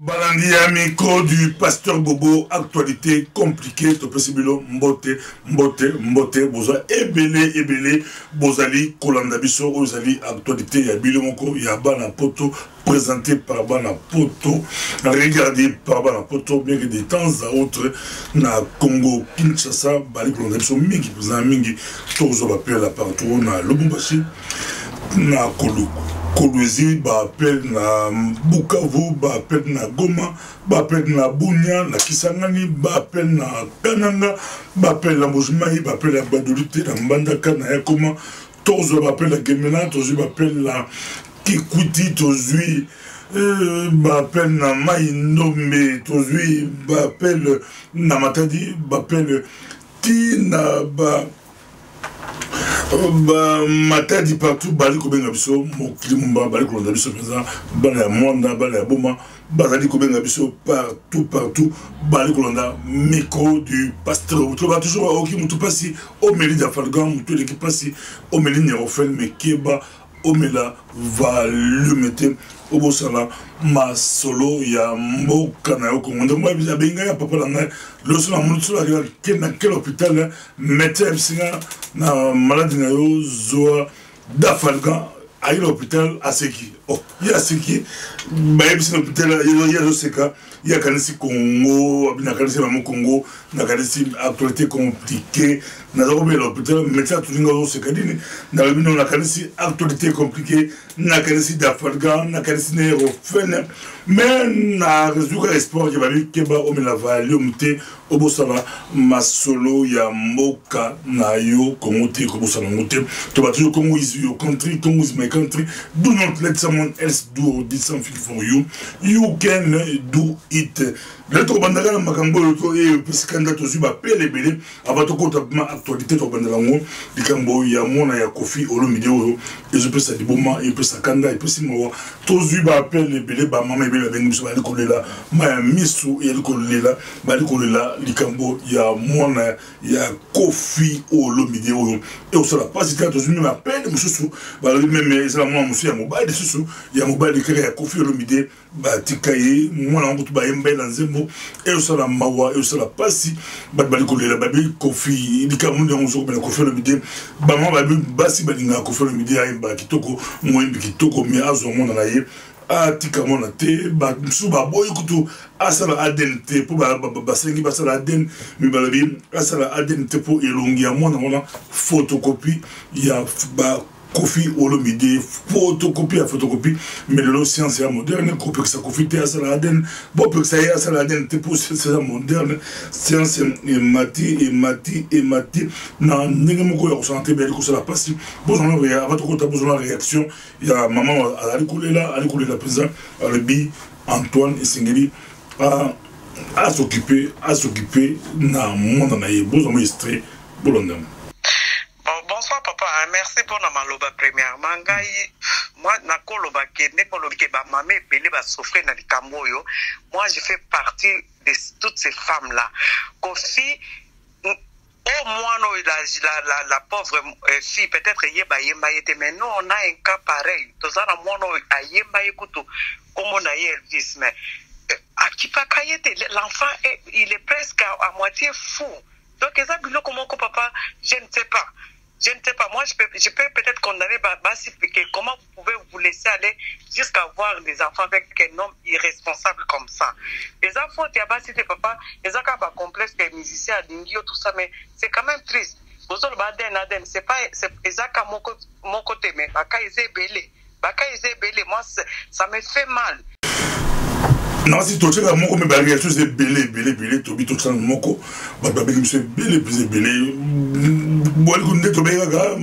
Balandi ya micro du pasteur Bobo, actualité compliquée, to possible mbote, boza ebele, bozali kolanda biso, ozali actualité ya bilomoko, ya bana poto, présenté par bana poto, regardé par bana poto, bien que de temps à autre, na Congo, Kinshasa, bali kolanda biso, mingi, mingi, tozo bapel la partout, na Lubumbashi, na Kolwezi, appel na Bukavu, appel na Goma, appel na Bunia, na Kisangani, appel na Kananga, appel na Mojimai, appel na Badolite, na Mbandaka, na Yakoma, tozo appel na Gemena, tozo appel na Kikwiti, tozo appel na Mainombe, tozo appel na Matadi, appel Tina, Matadi partout, bali kobenga biso, moklimumba, bali kolanda biso peza, bali ya mwanda, bali ya boma, bali kobenga biso partout, bali kolanda micro du pasteur. Tu vas toujours au qui passi au Méli d'Afalgan, mutu l'équipe passi au Méli Nerofel, mais Keba, Omela va le mettre au Bossala, ma solo, ya mboka na yoko. Moi, il y a bien papa là, le son a montré quel hôpital, médecin na malade na yo zoa d'Afalgan à l'hôpital à Seki. Oh, il y a Seki, bah il y a l'hôpital, il y a Seka, il y a Kanisi Congo, il y a Kanisi Maman Congo, il y a Kanisi actualité compliquée, il y a l'hôpital, médecin tout le monde Seka dini, il y a Kanisi actualité compliquée, il y a Kanisi d'Afalgan, il y a Kanisi Nerofel, mais il y a résultat espoir qui va dire que bah on me la va l'hôpital au Bossala, ma solo ya moka na yo komote ko Bossala mote, to ba toujours Congo is your country, Congo is my country. Do not let someone else do something for you. You can do it. Le to bandaka na makambo to e piskanda to zuba pele bele abato ko ta actualité to bandala ngo likambo ya mona ya Kofi Olomide oyo ezo pesa diboma e pesa kanda e pesa mo to zuba pele bele ba mama bele bengi so ba kolela ma misu e kolela ba kolela likambo ya mona ya Kofi Olomide oyo e osala pas si to zuba ma pele mususu ba même c'est la moi musu ya mobile susu ya mobile kere ya Kofi Olomide ba tikaye mwana ngo to ba yembe na nzembo et au sala mawa et au sala pasi bali kolela babi Kofi likambo ndango zo bana Kofi Olomide ba mama babi basi balinga Kofi Olomide ya ba kitoko moyembi kitoko mi azo mona na ye atika mona te ba suba boy kutu asala ADN pour ba sengi ba sala ADN mi balabi asala ADN pour elongi ya mona photocopie ya ba Kofi Olomide, photocopie, mais le science est moderne, copie que ça Kofi à Saladin, bon, que ça y est à Saladin, t'es pour c'est moderne, science et mati, non, n'est-ce pas qu'on s'entend bien que ça la passe, bon, on a avant tout t'as besoin de réaction, il y a maman à l'école la présent, à l'Ebi, Antoine et Singeli, à s'occuper, na monde na besoin de extrait, bolondam. Bonsoir papa, merci pour la maloba premièrement. Moi, nakoloba ke ba mamé belé ba souffrir na likamboyo. Moi, je fais partie de toutes ces femmes là. Kofi au moins la pauvre fille peut-être yeba yete, mais nous on a un cas pareil. Tozana mono ayeba yekutu comme on a Elvis, mais akipa kayete l'enfant il est presque à moitié fou. Donc ça bilo comment papa, je ne sais pas. Je ne sais pas, moi je peux peut-être condamner Bassi Piqué. Comment vous pouvez vous laisser aller jusqu'à avoir des enfants avec un homme irresponsable comme ça? Les enfants, il y a Bassi papa, ils ont un complexe des musiciens, d'Ingio, tout ça, mais c'est quand même triste. Vous avez Baden, c'est pas, c'est exactement mon côté, mais Baka est belé, moi ça me fait mal. Non, si tu as mon comme barrière, c'est belé, tu habites au centre moko, babi c'est belé, moi le to bega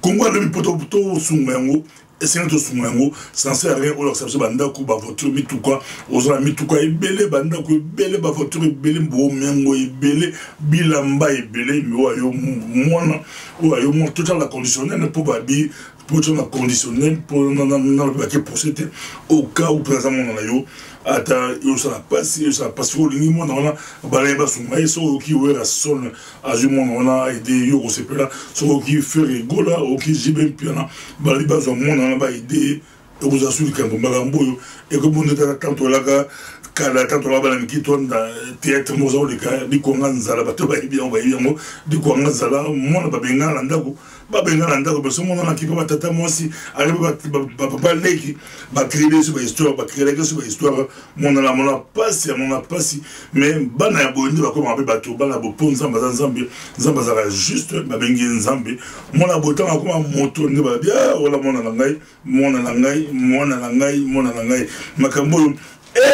Congo le poto sumango, et c'est notre sumango, sans rien ou leur sabse banda ku ba voiture mi tout quoi, aux amis tout quoi, belé banda ku belé ba voiture belé bo mengo belé bilamba belé mi wa yo mona wa yo mon tout la conditionnelle pour babi pour la conditionnelle pour non le procéder au cas où présentement on a yo ata yo ça passe au lingi moi on a baleba soumaï so qui ouais la sonne à du monde on a aidé yo c'est là so qui fait rigola au qui j'ai bien piana baleba zo monde on a aidé et vous assurez qu'un bon magambo et que vous n'êtes tant au laga kala tant au laga qui tourne dans théâtre mozo le cas du kongan zala bato ba bien ba bien du kongan zala mon ba benga landako ba benga landako parce que mon na qui pas tata moi aussi arrive ba leki ba créer sur histoire ba créer sur histoire mon na passe mais bana ya bondi ba comme bato bana bo ponza ba nzambe nzamba za juste ba bengi nzambe mon na botan comme moto ne ba bien wala mon na ngai makambo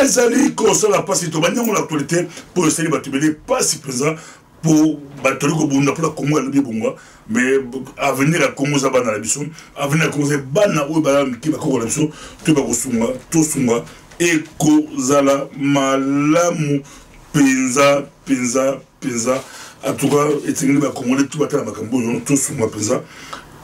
ezali kosola pasi to banyango l'actualité pour essayer de battre pas si présent pour battre ko bunda pour la Congo le bibunga mais avenir à Congo za bana la biso avenir à Congo bana o bana ki ba ko la biso to ba ko sunga to sunga e ko zala malamu penza en tout cas etingi ba Congo tout battre makambo yo to sunga penza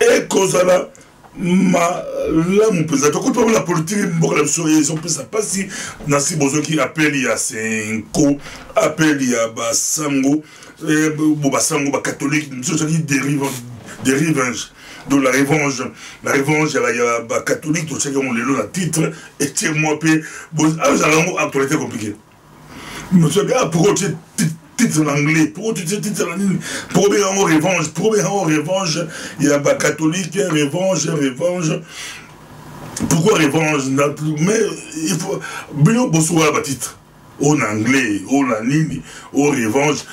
e ko zala malamu penza to ko la politique mboka la biso ils ont pris ça pas si nasi bozo qui appelle il y a Senko appelle il y a Basango Basango ba catholique nous ça dit dérive donc la revanche il y a ba catholique tout ça on le titre et tiens moi pe bon alors actualité compliquée monsieur bien pour titre en anglais, pour titre en anglais, pour bien en revanche, il y a pas catholique, revanche. Pourquoi revanche? Mais il faut bien bosser à titre. En anglais, en ligne, en revanche.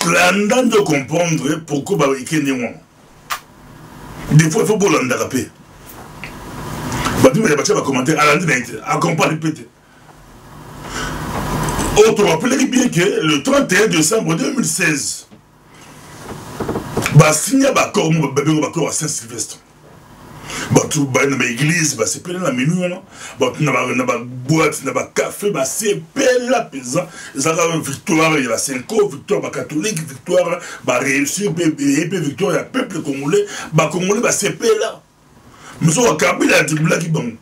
L'andant de comprendre pourquoi il y a des fois il faut bien l'andarapé. Il y a des commentaires à l'andant, à comparer peut-être. On te rappelle bien que le 31 décembre 2016, signé un accord à Saint-Sylvestre. Tout dans l'église, c'est plein la minuit, dans la boîte, dans le café, c'est plein la pesant. Il y a victoire, il y a 5 ans, victoire catholique, victoire réussir, victoire, il y a peuple congolais, c'est plein là. Mais ça, Kabila a dit qui bon.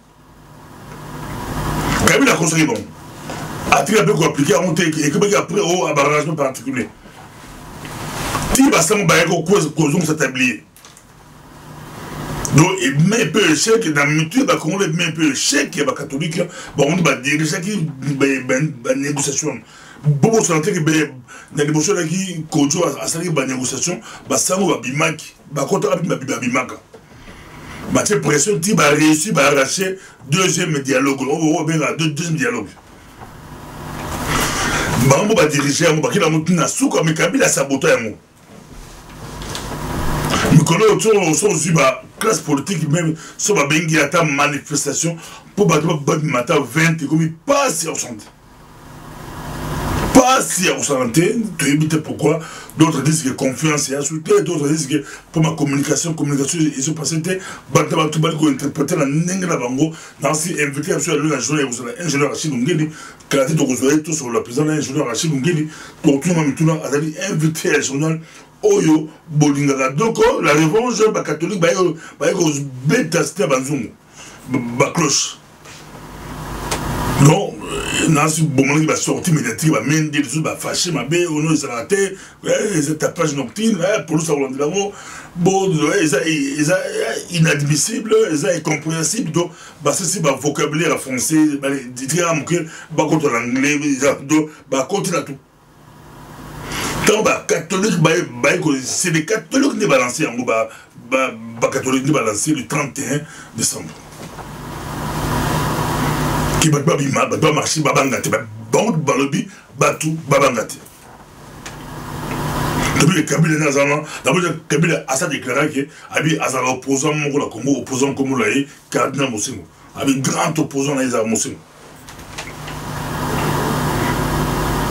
Kabila a construit bon. A très peu compliqué à monter et que après au abarragement particulier. Si va s'en bailler au cause s'établir. Donc même peu échec dans mutuelle bah qu'on les même peu échec et bah catholique bah on va diriger qui bah négociation. Beaucoup sentir que la négociation là qui kojo à ça bah négociation bah ça on va bimaki bah quand on va bimaka. Bah c'est pression qui va réussir à arracher deuxième dialogue. On va bien deuxième dialogue. Bango ba diriger yango bakila mutu na suka mikabila sabota yango mikolo to so ziba classe politique même so ba bengi ata manifestation pour ba matin 20 comme pas si au santé tu évites pourquoi d'autres disent que confiance et assuré d'autres disent que pour ma communication ils sont passés battre tout bal ko interpréter la nengla bango dans si invité absolument la journée vous avez ingénieur Rachid Ngeli claté to vous tout sur le président ingénieur Rachid Ngeli pour tout le monde a dit invité à journal oyo bolinga donc la revanche ba catholique ba ko beta c'était banzungu ba cloche non Nancy Bomoni va sortir médiatique, va mener des choses, va fâcher, ma belle, on nous a raté, les tapage nocturne, pour nous savoir de l'amour, bon, inadmissible, incompréhensible, donc, c'est un vocabulaire français, contre l'anglais, contre tout. Tant catholique, c'est les catholiques qui balancent, catholiques qui balancent le 31 décembre. Qui va marcher babangate bon balobi batu babangate depuis le Kabila nazana d'abord Kabila a ça déclaré que abi azala opposant mon la Congo opposant comme là cardinal Mosengo abi grand opposant na Isa Mosengo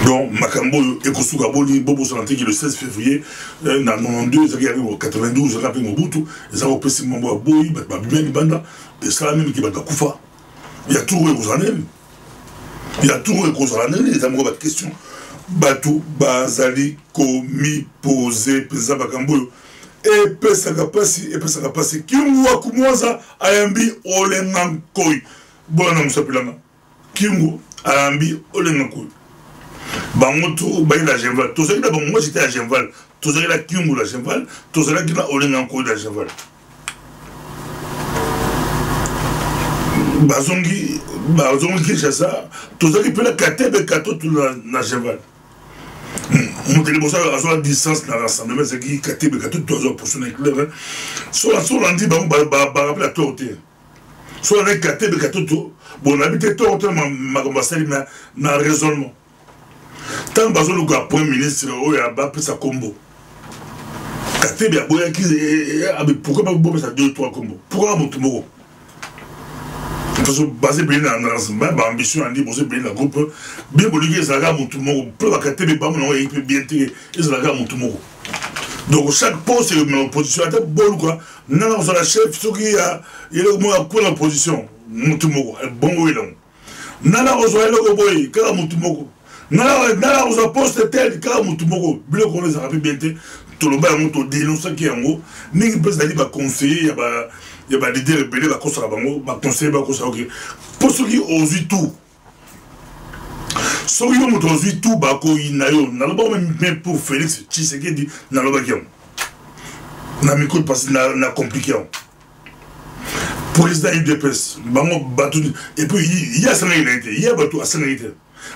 donc makambo ekosuka boli bobo santé qui le 16 février dans 92 il y avait 92 rappelé Mobutu ils ont opposé mon boy ba bien banda et ça même qui va kufa. Il y a tout aux années. Les amoureux de question. Batou, Bazali, Komi, Posé, Pesa Bakamboyo. Et Pesa Kapasi, Kingu Wakumwaza, Ayambi, Olengankoi. Bon, on s'appelle Kingu, Ayambi, Olengankoi. Bangoto, Bayi la Genval. Tout ça, moi j'étais à Genval. Tout ça, il a Kingu la Genval. Tout ça, il a Olengankoi la Genval. bazongi Kinshasa tozaki pe la katebe kato tout na cheval monter les à la distance dans rassemblement c'est qui katebe kato tout pour son éclair sur on dit ba rappeler la torté sur on katebe kato tout bon habité torté ma sali na raisonnement tant bazo le point ministre o ya ba pe sa combo katebe ya boya ki pourquoi pas bon ça 2-3 combo pourquoi Mutumoko parce que basé bien dans l'ensemble, ambition en dit basé bien dans le groupe, bien boligué ça regarde Mutumoko, peu la catégorie pas mon il peut bien tirer et ça regarde Mutumoko. Donc chaque poste c'est une opposition, à bon quoi, non on la chef ce qui a il est au moins pour la position Mutumoko, bon oui là. Nana on soit le boy, car Mutumoko. Nana on soit poste tel car Mutumoko, bien qu'on les a bien tirer, tout le bas on dénonce qui en gros, ni peut aller va conseiller il y a des rebelles qui sont conseiller ok pour ceux qui osent tout ceux qui osent tout même pour Félix Tshisekedi na na micro parce que na compliqué président UDPS bango batu et puis il y a sénégalais il y a batu à sénégalais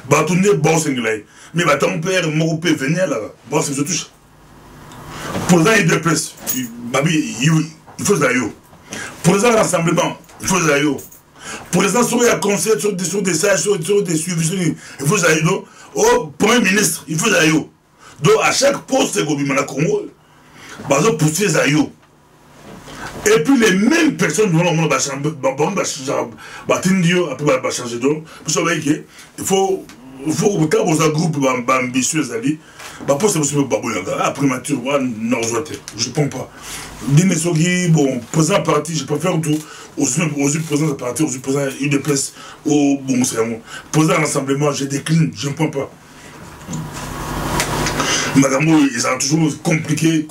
batu ne bon sénégalais mais ton père mon peut venir là bon c'est touche président UDPS babi il faut ça yo. Pour les rassemblements, il faut ça. Pour les gens sur les conseils, sur des sages, sur des suivis, il faut ça. Au Premier ministre, il faut ça. Donc à chaque poste, c'est comme il Congo, il faut pousser ça. Et puis les mêmes personnes vont changer, il faut quand vous avez un groupe ambitieux, pour c'est possible après mature, non, je ne pense pas. Dinesogi, bon, présent parti, je préfère tout. Aux présents parti, aux présents UDPS, au bon, c'est un présent rassemblement, je décline, je ne pense pas. Madame, ils ont toujours compliqué.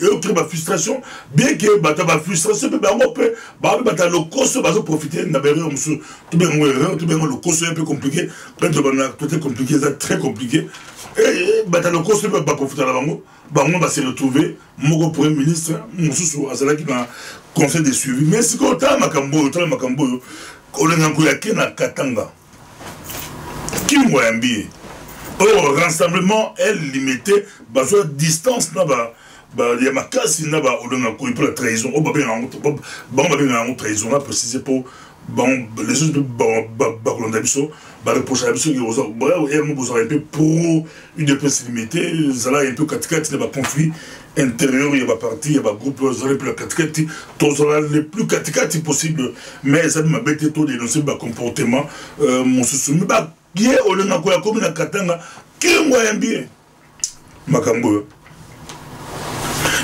Et au crée ma frustration, bien que ma frustration, on peut le cost, profiter d'un erreur, tout bien le cost est un peu compliqué, peut-être compliqué, c'est très compliqué. Et le cost peut pas profiter à la banque, va se retrouver, mon premier ministre, mon sous à cela qui m'a conseil de suivi. Mais si on a Makambo, on a Katanga, qui m'a envoyé. Le rassemblement est limité, parce que distance il y a ma casse, il y a la trahison, on va bien en trahison, on va préciser pour les choses de Bakolondabiso, reprocher à Biso, il y a un peu pour une dépense limitée, ça là un peu 4-4, il y a un conflit intérieur, il y a un parti, il y a un groupe, il y a plus 4-4, tous les plus 4-4 possible, mais ça m'a bêté tout dénoncer le comportement, mon souci. Qui est au Lena Koya comme la Katanga, qui est bien Makambo.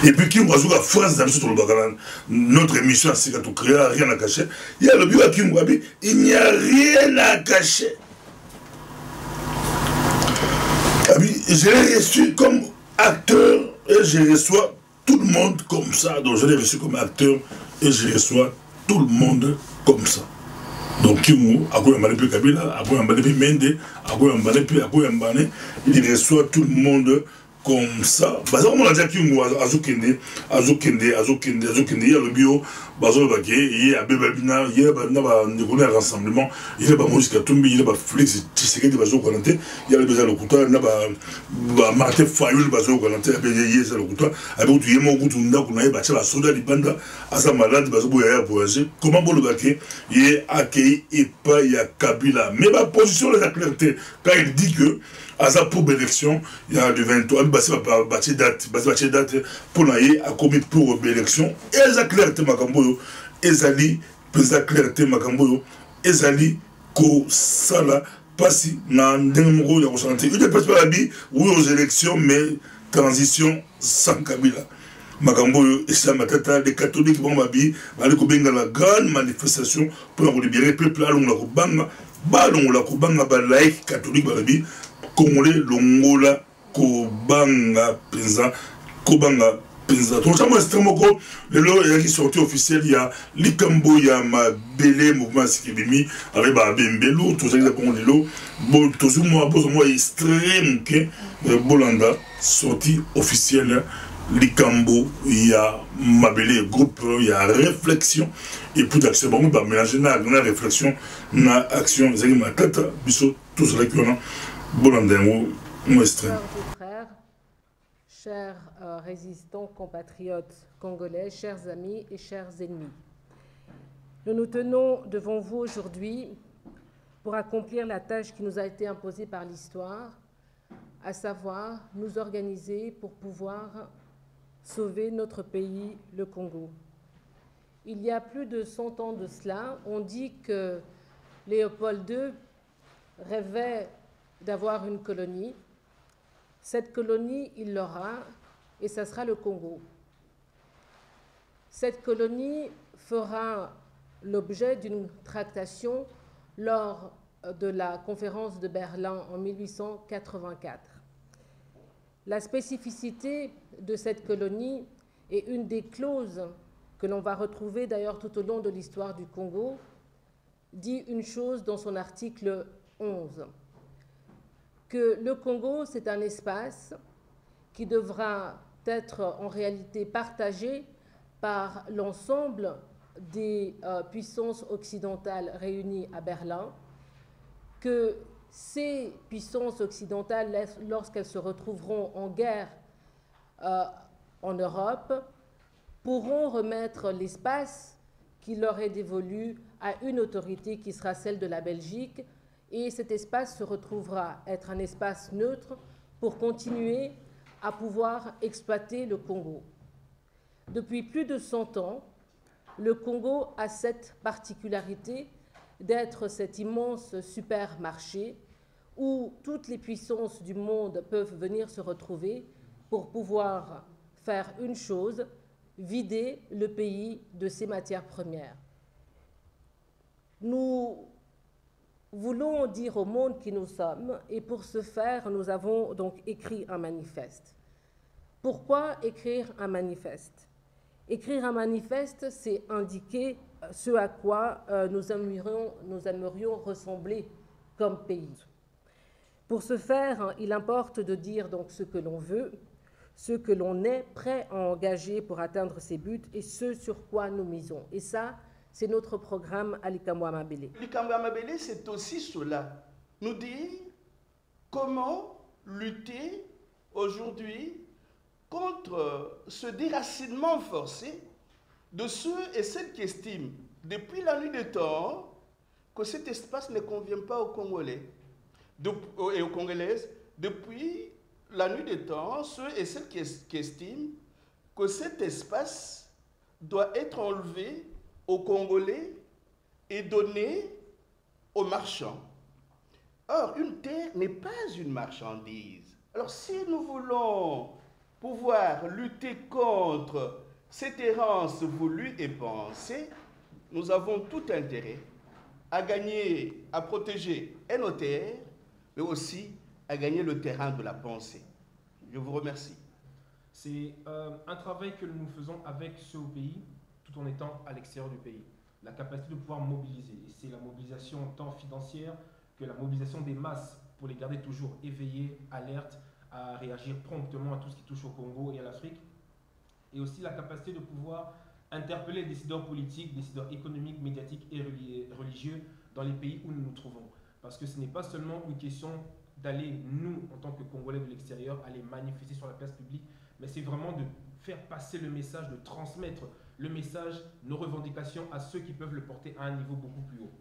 Et puis qui m'a joué la France dans sur le Bagalan. Notre émission, c'est qu'à tout créer, rien à cacher. Il y a le but à Kimwabi, il n'y a rien à cacher. Je l'ai reçu comme acteur et je reçois tout le monde comme ça. Donc je l'ai reçu comme acteur et je reçois tout le monde comme ça. Donc, Kimou, Kabila, Mende, il reçoit tout le monde comme ça. On a dit Kimou, Azokende, il y a le bio, il y a Bébabina, il y a un rassemblement, il y a Moïse Katumbi, il y a Félix Tshisekedi, il y a le Bézal Okuta, il y a Martin Fayoul, il y a le Okuta, il y a comment le baquet, il est accueilli et pas il y a Kabila. Mais ma position est la clarté. Quand il dit que, à sa pour l'élection, il y a le 23, il y a date pour l'aller à commis pour l'élection. Et la clarté, Makamboyo, Ezali, la clarté, Makamboyo, Ezali, Ko Sala, Passi, Nandemro, il y a ressenti. Il ne peut pas dire, oui aux élections, mais transition sans Kabila. Makamboyo, Islam Matata, les catholiques vont m'habiller, aller dans la grande manifestation pour libérer le peuple, allons la Kubanga, laïque catholique, Congolais, Longola, Kobanga, Penza, Kobanga, Penza. Donc, c'est extrêmement gros. Le lot est sorti officiel, il y a Likambo, il y a ma Bélé, mouvement Sikibimi, avec Bembelo, tout ça, exactement les lots. Bon, tout ça, moi, extrême, Bolanda, sorti officiel. Likambo, il y a Mabélé, groupe, il y a réflexion, et puis d'action, bon, bah, mélanger la réflexion, la action, les amis, ma tête, biso, tout cela qui on a, bon, on Chers frères, chers résistants, compatriotes congolais, chers amis et chers ennemis, nous nous tenons devant vous aujourd'hui pour accomplir la tâche qui nous a été imposée par l'histoire, à savoir nous organiser pour pouvoir sauver notre pays, le Congo. Il y a plus de 100 ans de cela, on dit que Léopold II rêvait d'avoir une colonie. Cette colonie, il l'aura, et ça sera le Congo. Cette colonie fera l'objet d'une tractation lors de la conférence de Berlin en 1884. La spécificité de cette colonie est une des clauses que l'on va retrouver d'ailleurs tout au long de l'histoire du Congo, dit une chose dans son article 11, que le Congo, c'est un espace qui devra être en réalité partagé par l'ensemble des puissances occidentales réunies à Berlin, que ces puissances occidentales, lorsqu'elles se retrouveront en guerre en Europe, pourront remettre l'espace qui leur est dévolu à une autorité qui sera celle de la Belgique, et cet espace se retrouvera être un espace neutre pour continuer à pouvoir exploiter le Congo. Depuis plus de 100 ans, le Congo a cette particularité d'être cet immense supermarché où toutes les puissances du monde peuvent venir se retrouver pour pouvoir faire une chose, vider le pays de ses matières premières. Nous voulons dire au monde qui nous sommes, et pour ce faire, nous avons donc écrit un manifeste. Pourquoi écrire un manifeste? Écrire un manifeste, c'est indiquer ce à quoi nous aimerions ressembler comme pays. Pour ce faire, il importe de dire donc ce que l'on veut, ce que l'on est prêt à engager pour atteindre ces buts et ce sur quoi nous misons. Et ça, c'est notre programme à Likambo Amabélé. Likambo Amabélé, c'est aussi cela. Nous dire comment lutter aujourd'hui contre ce déracinement forcé de ceux et celles qui estiment, depuis la nuit des temps, que cet espace ne convient pas aux Congolais et aux Congolaises. Depuis la nuit des temps, ceux et celles qui estiment que cet espace doit être enlevé aux Congolais et donné aux marchands. Or, une terre n'est pas une marchandise. Alors, si nous voulons pouvoir lutter contre cette errance voulue et pensée, nous avons tout intérêt à gagner, à protéger nos terres, mais aussi à gagner le terrain de la pensée. Je vous remercie. C'est un travail que nous faisons avec ceux au pays, tout en étant à l'extérieur du pays. La capacité de pouvoir mobiliser. Et c'est la mobilisation tant financière que la mobilisation des masses pour les garder toujours éveillés, alertes, à réagir promptement à tout ce qui touche au Congo et à l'Afrique. Et aussi la capacité de pouvoir interpeller les décideurs politiques, décideurs économiques, médiatiques et religieux dans les pays où nous nous trouvons. Parce que ce n'est pas seulement une question d'aller, nous, en tant que Congolais de l'extérieur, aller manifester sur la place publique, mais c'est vraiment de faire passer le message, de transmettre le message, nos revendications à ceux qui peuvent le porter à un niveau beaucoup plus haut.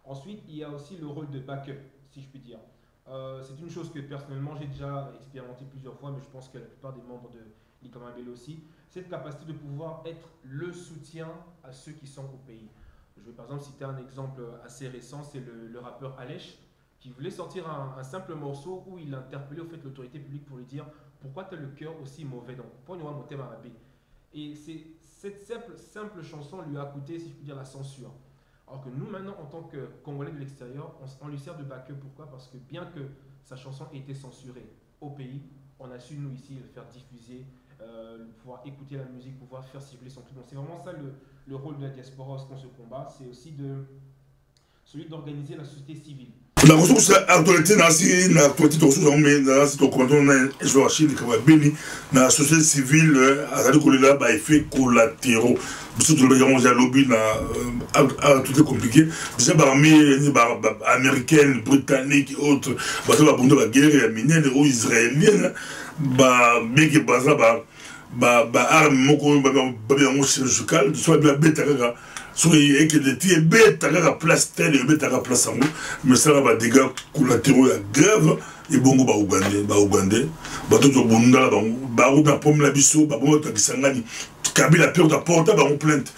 Ensuite, il y a aussi le rôle de backup, si je puis dire. C'est une chose que personnellement j'ai déjà expérimenté plusieurs fois, mais je pense que la plupart des membres de Likambo Amabélé aussi, cette capacité de pouvoir être le soutien à ceux qui sont au pays. Je vais par exemple citer un exemple assez récent, c'est le rappeur Alech, qui voulait sortir un simple morceau où il interpellait au fait l'autorité publique pour lui dire pourquoi tu as le cœur aussi mauvais, donc pourquoi nous avons monté Marabé. Et cette simple chanson lui a coûté, si je puis dire, la censure. Alors que nous, maintenant, en tant que Congolais de l'extérieur, on lui sert de backup. Pourquoi? Parce que bien que sa chanson ait été censurée au pays, on a su, nous, ici, le faire diffuser, pouvoir écouter la musique, pouvoir faire circuler son clip. Donc, c'est vraiment ça le rôle de la diaspora dans ce combat. C'est aussi celui d'organiser la société civile. La ressource actualité na actualité to so mais na to commandant na je vais Chine comme Beni na société civile azali kolela ba effet collatéraux surtout le gens lobby na tout est compliqué déjà ba armée américaine britannique et autres ba to ba bondo ba guerre minienne ou israélienne ba big baza ba arme moko ba bien chirurgical soit bien bête so et que les tiers bête à la place telle et bête à la place en haut mais ça va des dégâts collatéraux grave et bon ba Ougandais ba to bunda ba na pomme la biso ba bon to kisangani kabila peur ta porte ba on plainte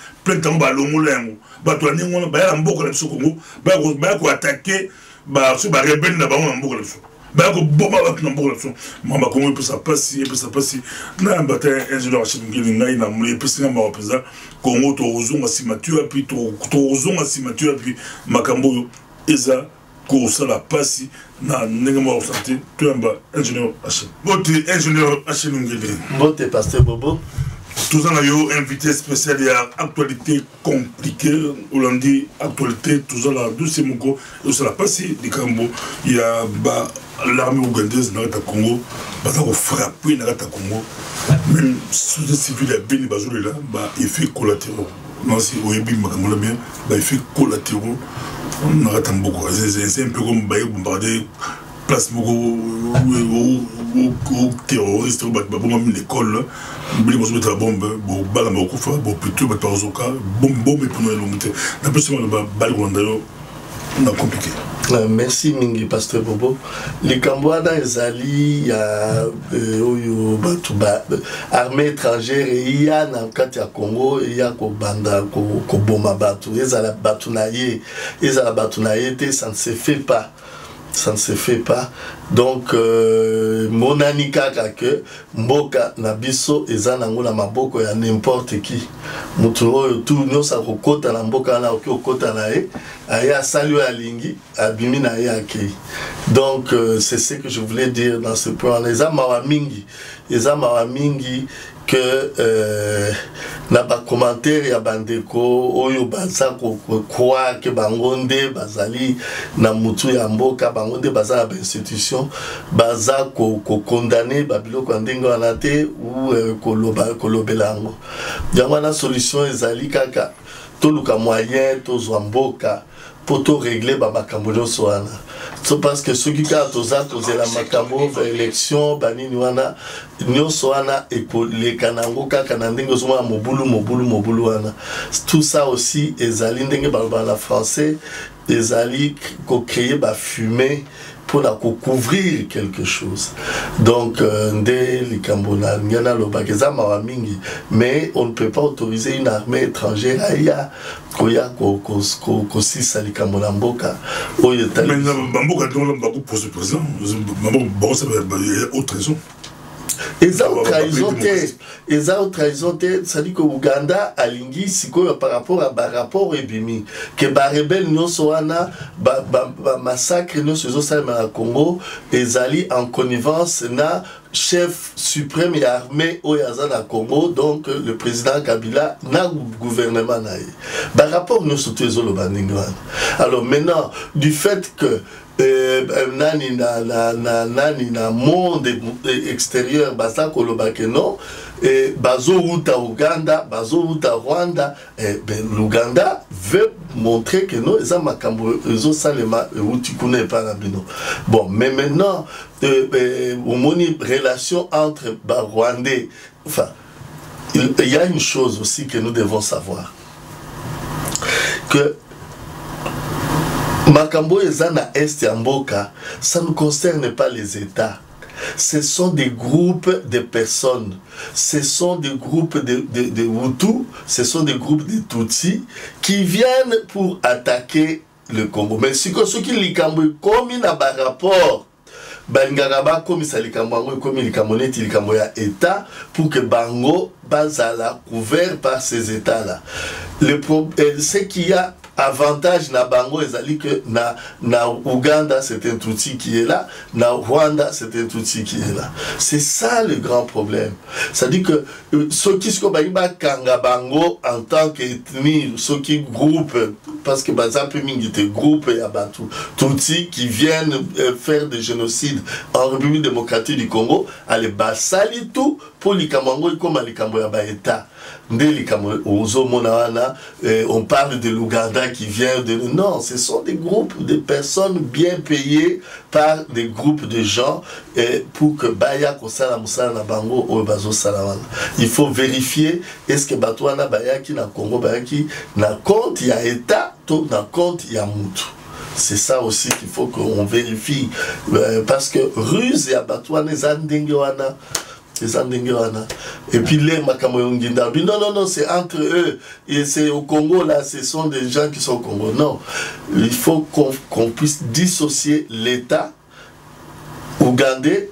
en ba longolengo ba to ani ngona ba ya mboko la biso Congo ba ko attaquer ba so ba rebelle na ba on mboko la biso ba ko bomba ba na mboko la biso mamba Congo peut ça passer na ba ta ingénieur chimingili ngai na muli pesina ma opeza Congo to ozonga simature puis to ozonga simature puis makambo eza ko sala pasi na ndenge mo santé to amba ingénieur H. Bote ingénieur H Ngeli. Bote pasteur Bobo. Tout ça, yo invité spécial, il y a actualité compliquée, on dit actualité, tout ça là, douce moko, et ça l'a passé du Cambo, il y a l'armée ougandaise dans le Congo, il y a frappé dans le Congo, même société civile, il y a des là, effet collatéraux. Non, si vous avez bien, effet collatéraux, on a beaucoup. C'est un peu comme bombarder place aux terroristes au l'école bombe compliqué. Merci Mingi Pasteur Bobo. Les Cambouana ezali ya armée étrangère et il y a dans le Congo il y a banda ko boma batu ezala batunaye ça ne se fait pas. Ça ne se fait pas. Donc, mon anika que mboka nabiso ezanango na maboko ya n'importe qui. Muturo tout nous sa kokota na mboka na okota na e aya salut alingi abimi na ye akei. Donc c'est ce que je voulais dire dans ce point. Les amawa mingi que na ba commentaire ya bandeko oyo baza ko croire que bangonde bazali na mutu ya mboka bangonde baza ba institution baza ko condamner babiloko ndenge wana te ou kolobelango yango na solution ezali kaka toluka moyen tozwa mboka pour tout régler makambo nyonso wana. So parce que ceux qui quand toza la makambo élection banini wana nyonso wana les kanango kaka na ndenge zoma mobulu wana. Tout ça aussi ezali ndenge baloba na français ezali ko créer ba fumée pour la couvrir quelque chose. Donc, mais on ne peut pas autoriser une armée étrangère à ya koya kosi sali kambola mboka. Mais Bamboka donc beaucoup pour ce président. Bon ça va autre raison. Eza trahison, c'est-à-dire que Ouganda alingi sikoyo par rapport à rapport ebimi que ba rebelle nyonso wana ba massacre nyonso ezosala na Congo ezali en connivence na chef suprême et armée oyaza na Congo, donc le président Kabila na gouvernement na ye ba rapport nyonso ezoloba ndenge wana. Alors maintenant du fait que nani na monde extérieur baza koloba que non bazo uta Ouganda bazo uta Rwanda l'Ouganda veut montrer que non eza makambo ezo salema uti kuna pa na bino. Bon mais maintenant omoni relation entre Rwandais, enfin il y a une chose aussi que nous devons savoir que Makambo ezana Est ya mboka, ça ne concerne pas les États. Ce sont des groupes de personnes. Ce sont des groupes de Hutus, ce sont des groupes de Tutsis qui viennent pour attaquer le Congo. Mais si ceux qui likambo comme il n'a pas rapport, Bangaraba comme ça likambo comme likambo neti likambo ya État pour que Bango bazala couvert par ces États là. Ce qu'il y a avantage na bango ezali que na Ouganda c'est un Tutsi qui est là, na Rwanda c'est un Tutsi qui est là. C'est ça le grand problème. C'est-à-dire que ceux qui se baïba kanga bango en tant qu'ethnie, ceux qui groupent, parce que bazapé mingite groupe et abatu Tutsi qui viennent faire des génocides en République démocratique du Congo, allez basali tout pour les Kamango comme les Kambo ya État. On parle de l'Ouganda qui vient de... Non, ce sont des groupes de personnes bien payées par des groupes de gens pour que Baya Kosala Moussala na Bango ou Bazo Salawana. Il faut vérifier est-ce que Batouana Baya qui na Congo Baya qui na compte il y a État, tout na compte il y a Moutou. C'est ça aussi qu'il faut qu'on vérifie. Parce que Ruse et Abatouane Zandengewana. Et puis les Makamoyongindar, non, c'est entre eux. Et c'est au Congo, là, ce sont des gens qui sont au Congo. Non, il faut qu'on puisse dissocier l'État ougandais,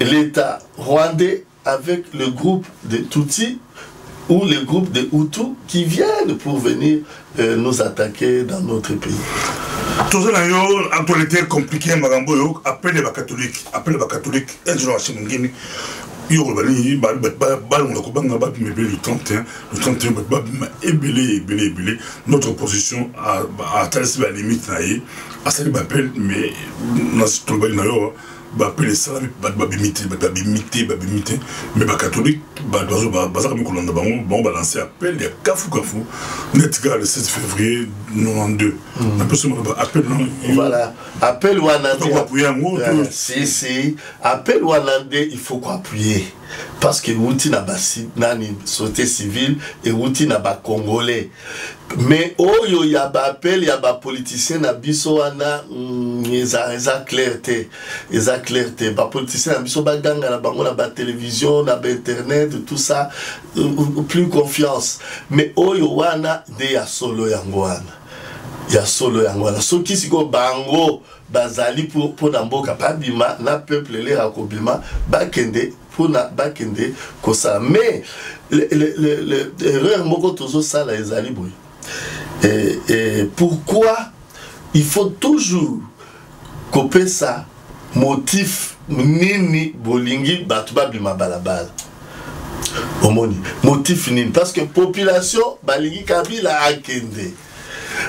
l'État rwandais avec le groupe de Tutsi ou le groupe de Hutus qui viennent pour venir nous attaquer dans notre pays. Tout ça, actualité compliquée, Magambo, appelle les catholiques, un jour à Chimungini. Le 31, notre opposition a traversé la limite, à ce appel, mais les salariés, mais les catholiques, balancer appel, il y a Kafou, le 16 février 92. Voilà, appel Wanandé. Si, appel Wanandé, il faut quoi appuyer. Parce que Outi n'a pas société civile et Outi n'a pas congolais. Mais il y a un appel, il y a un politicien na biso wana eza clarté. Eza clarté. Ba politicien na biso ba ganga na bango na ba télévision, na ba internet, tout ça plus confiance. Mais wana de ya solo yango wana. Ya solo yango wana. So ki siko bango bazali pour na mboka pa bima na peuple le akobima bakende pour na bakende kosa. Mais l'erreur moko tozo sala ezali boy. Et pourquoi il faut toujours couper ça motif nini bolingi batuba bima balabala omoni motif nini parce que population balingi kabila akende.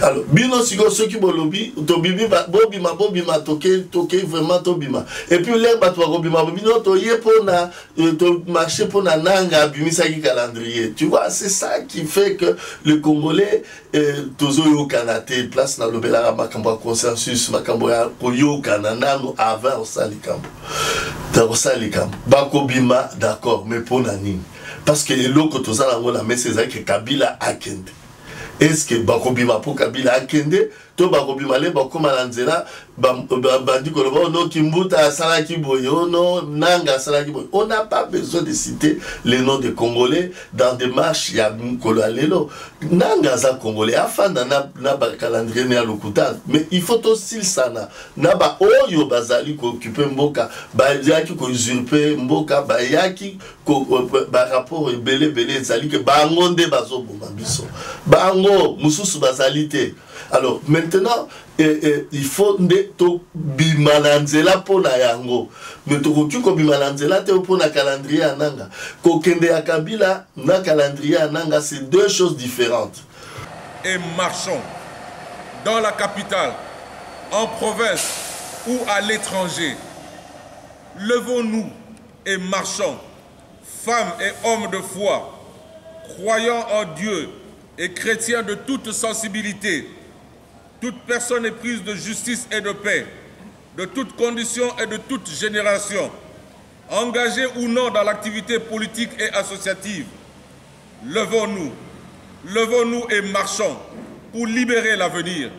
Alors, bino sigo ceux qui bolobi, to bibi bobima toke vraiment to bima. Et puis les batwa bobima bino to ye pona to marcher pona nanga bimisa ki calendrier. Tu vois, c'est ça qui fait que le Congolais tozo yo kanate place na lobela makambo consensus makambo ya koyo kanana no avant osalikambo. Ta osalikambo. Bako bima d'accord, mais pona nini? Parce que eloko tozala ngona mais c'est ça que Kabila akende. Est-ce que bakobima pour Kabila akende to bakobima le bakoma lanzela bandi koloba no kimbuta asala kiboyo no nanga asala kiboyo. On n'a pas besoin de citer les noms des Congolais dans des marches ya mukolo alelo nanga za Congolais afanda na ba calendrier na lokuta mais il faut aussi sana na ba oyo bazali ko occuper mboka ba yaki ko usurper mboka ba yaki ko ba rapport belé zali que bango nde bazoboma biso bango mususu bazali te. Alors maintenant il faut to bimalanzela pona yango mais to ko bimalanzela te pona calendrier ananga ko kende ya Kabila na calendrier ananga, c'est deux choses différentes. Et marchons dans la capitale, en province ou à l'étranger. Levons-nous et marchons, femmes et hommes de foi, croyant en Dieu et chrétiens de toute sensibilité, toute personne éprise de justice et de paix, de toute condition et de toute génération, engagée ou non dans l'activité politique et associative. Levons-nous et marchons pour libérer l'avenir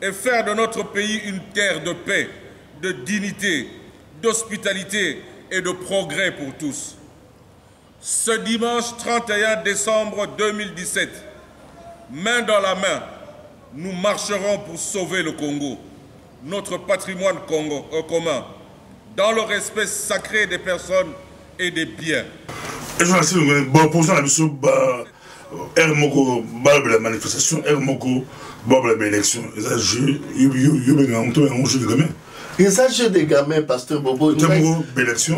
et faire de notre pays une terre de paix, de dignité, d'hospitalité et de progrès pour tous. Ce dimanche 31 décembre 2017, main dans la main, nous marcherons pour sauver le Congo, notre patrimoine commun, dans le respect sacré des personnes et des biens. Et je vous remercie, la manifestation, bon la élection ça jeu yo un jeu de gamin. Et ça, jeu des gamins, pasteur Bobo. Côté Moko, élection.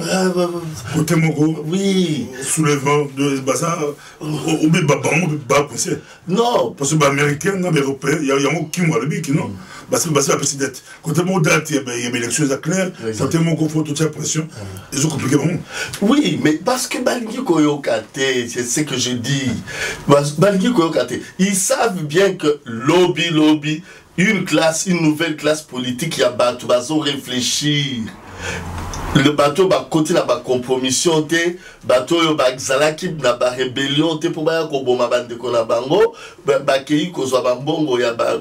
Côté Moko, oui. Soulèvement de bazar. Ou bien Baban, ou bien non. Parce que les Américains, les Européens, il y a un qui m'a le qui non. Parce que c'est la présidente. Côté Moko, il y a une élection claire. Côté Moko, il faut toute la pression. Ils ont compliqué vraiment. Oui, mais parce que Balgi Koyokate, c'est ce que je dis. Balgi Koyokate, ils savent bien que lobby, une nouvelle classe politique, il y a bateau, bateau réfléchir. Le bateau va continuer à compromission, bateau va xalaki na ba rébellion pour ba ko boma bande ko na bango ba kei ko zo ba mbongo ya ba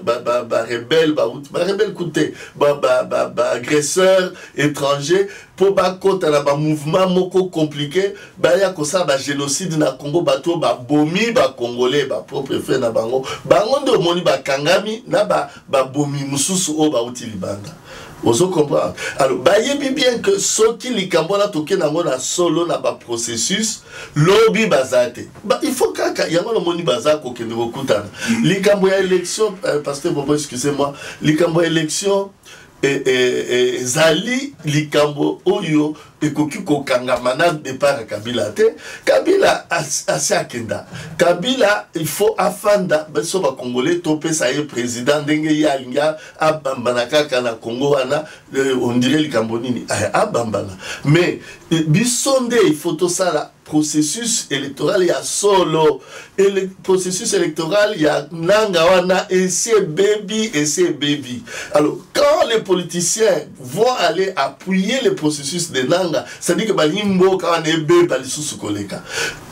rebelle ba rebelle côté ba agresseur étranger pour ba kota na ba mouvement moko compliqué ba ya ko ça ba génocide na Congo bateau ba bomi ba congolais ba propre fait na bango ndo moni ba kangami na ba bomi mususu o ba uti libanda. Vous comprenez? Alors, il bien que ceux qui les Cambodges toqué dans la solo na ba processus lobby bazate. Il faut qu'il y ait un moni bazar qui ne recoute. Les Cambodges élection, pasteur Bobo, excusez-moi, les Cambodges élection et Zali likambo oyo ekoki kokangamana départ Kabila te Kabila asiakenda Kabila il faut afanda beso ba congolais topé ça est président ndenge ya linga abambana kaka na Congo wana on dirait likambo nini abambana mais bisonde il faut tout ça là processus électoral il y a solo et le processus électoral il y a nanga wana et c'est baby alors quand les politiciens vont aller appuyer le processus de nanga ça dit que balimbo quand on est bébé balisusu koleka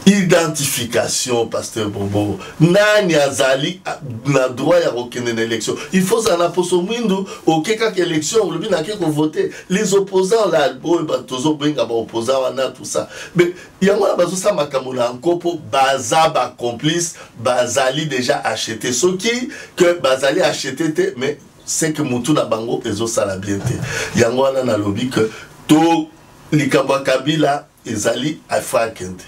identification pasteur Bobo nani azali na droit ya rokene na élection il faut ça na poso mwindu okeka élection le bina ke ko voter les opposants là boy batozo benga ba opposants wana tout ça mais yango bazo sa makambo na nkopo baza ba complice bazali déjà acheté ce qui que bazali acheté mais c'est que mutu na bango ezo sala bien te yango wana na lobby que to likamba Kabila ezali afakente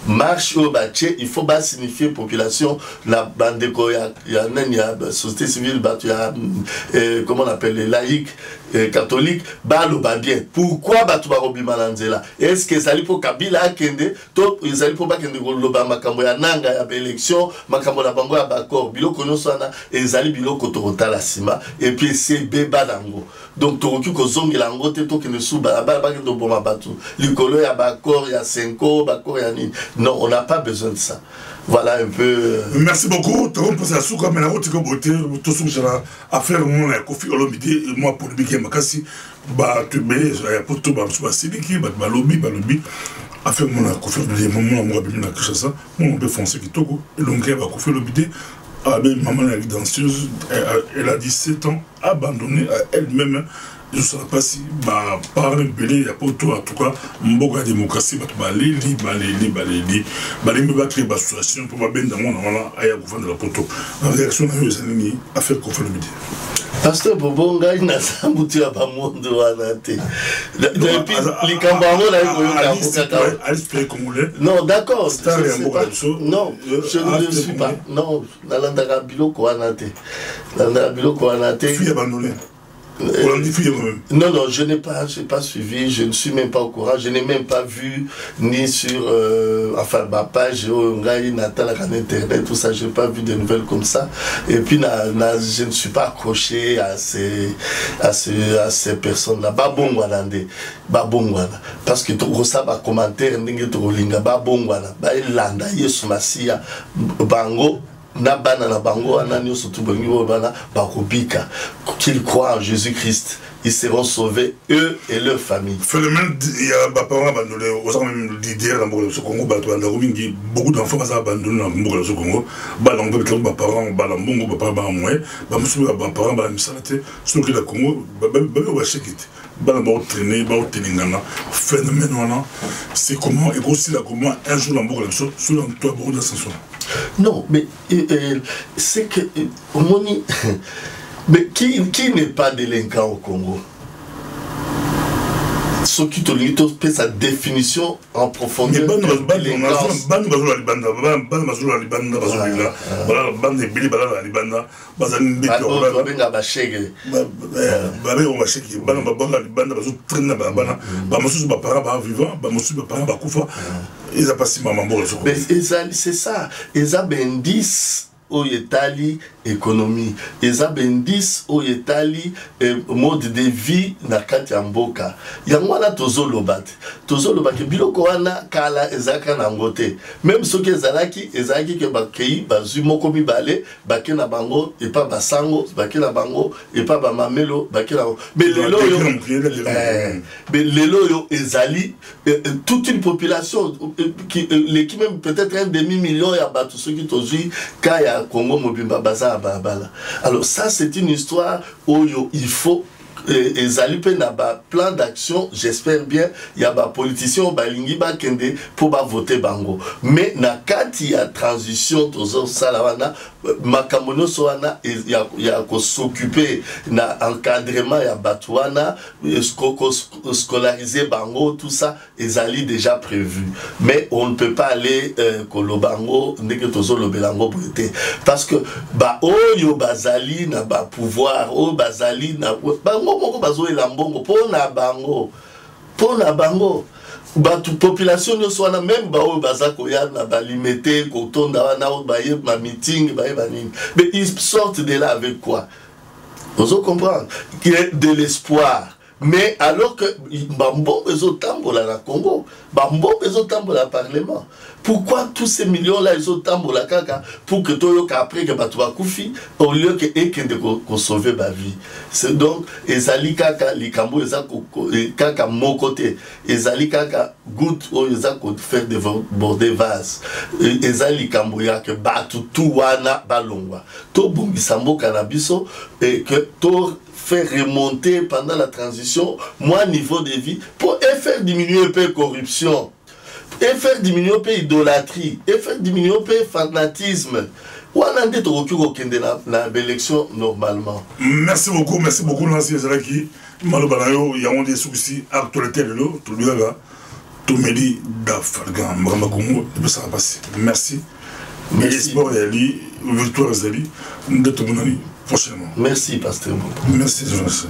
marche au bâti, il faut pas signifier population la bande il y a société civile comment on appelle les laïcs catholiques balo ba bien pourquoi batu ba robi malanzela est-ce que ça pour Kabila kende to ils pour pas kende loba makambo ya nanga ya élection makambo na bango ya bakor biloko nyonso na ezali biloko to la sima et puis c'est beba dango donc to ko zongela ngo te to kende suba ba kende boma batu likolo ya bakor ya 5 bakor ya ni. Non, on n'a pas besoin de ça. Voilà un peu. Merci beaucoup. Tu as posé la souka, mais la route est beauté. Tout ce que j'ai à faire, moi, la Kofi Olomide, moi, pour le biquet, ma cassi, bah, tu mets, pour tout, bah, je suis pas bah, lobby, à faire mon Kofi Olomide, moi, moi, bien, la ça, moi, on peut foncer qui togo, et donc, elle va Kofi Olomide, maman, la danseuse, elle a 17 ans, abandonnée à elle-même. Je ne sais pas si par un belé, il y a pas tout en tout cas, mboka démocratie, balé créer une situation pour bien dans mon aya gouvernement de la poto. La réaction de les à faire conformité. Pasteur Bobo ngai na sambuti ya bamondo wana te. Depuis les Cambodgiens là ils congolais. Non, d'accord. Non, je ne suis pas. Non, nalandaka biloko wana te. Nalandaka biloko wana te. Fille abandonnée. Non, je n'ai pas suivi, je ne suis même pas au courant, je n'ai même pas vu ni sur ma page Natal internet, tout ça, je n'ai pas vu de nouvelles comme ça. Et puis je ne suis pas accroché à ces personnes-là. Parce que tout ça, commentaire, bango. Na bango anani surtout bana bakobika qu'ils croient en Jésus-Christ ils seront sauvés eux et leur famille. Phénomène il y a parents abandonnés aux même l'idée dans le Congo beaucoup d'enfants sont abandonnés dans le Congo balon ba parents balambongo ba parents moi ba musu ba parents ba misalate sur que le Congo ba shekite ba traîner ba teningana phénomène voilà c'est comment et aussi là comment un jour dans beaucoup sur le toit beaucoup d'ascension. Non, mais c'est que mais qui n'est pas délinquant au Congo? ce qui te lit sa définition en profondeur. C'est ça. Ils ont 10 au Yetali économie, ils ont 10 au Yetali mode de vie na kati ya mboka. Yangwana tozo lobat ke biloko wana kala ezaka na ngote. Même ceux qui ezalaki ke bakei bazui moko mibale bake na bango et pas basango bake na bango et pas ba mamelo bake na mais lelo yo ezali toute une population qui même peut-être un demi-million ya batu ceux qui tozui kaya Congo mobimba baza babala. Alors ça c'est une histoire où il faut ezali pe na ba plan d'action, j'espère bien il y a ba politiciens balingi ba kende pour ba voter bango, mais na kati ya transition tozo sala wana makamono so wana ya ko s'occuper na encadrement ya batwana scolariser bango, tout ça ezali déjà prévu, mais on ne peut pas aller kolobango ndeke tozo lobelango brete parce que ba oyo bazali na ba pouvoir o bazali na bango moko bazoela mbongo pona bango batu population nyonso wana même ba oyo baza koya na balimité kotonda wana o baye ma meeting baye banini, mais ils sortent de là avec quoi? Vous comprenez qu'il y a de l'espoir. Mais alors que Bambo Bezotambola la Congo, Bambo Bezotambola Parlement, pourquoi tous ces millions-là ils ont tambola kaka pour que toi après que Batouba Koufi, au lieu que Ekende qu'on sauve ma vie. C'est donc Ezali kaka likambo ezako kaka mon côté, Ezali kaka goutte ou ezako faire déborder vase, Ezali likambo ya que batu tuwana balongwa, to bungisambo canabiso et que to faire remonter pendant la transition moins niveau de vie pour faire diminuer un peu la corruption, et faire diminuer un peu l'idolâtrie, et faire diminuer un peu le fanatisme. Ou on a dit l'élection normalement. Merci beaucoup, Nancy Ezalaki. Malobanayo, il y a des soucis actualité de l'eau, tout le monde, tout me dit d'Afrique, Mamagongo, et ça va passer. Merci. L'espoir est lié, la victoire est liée, de tout le monde. Prochainement. Merci, Pasteur. Merci, Jonas.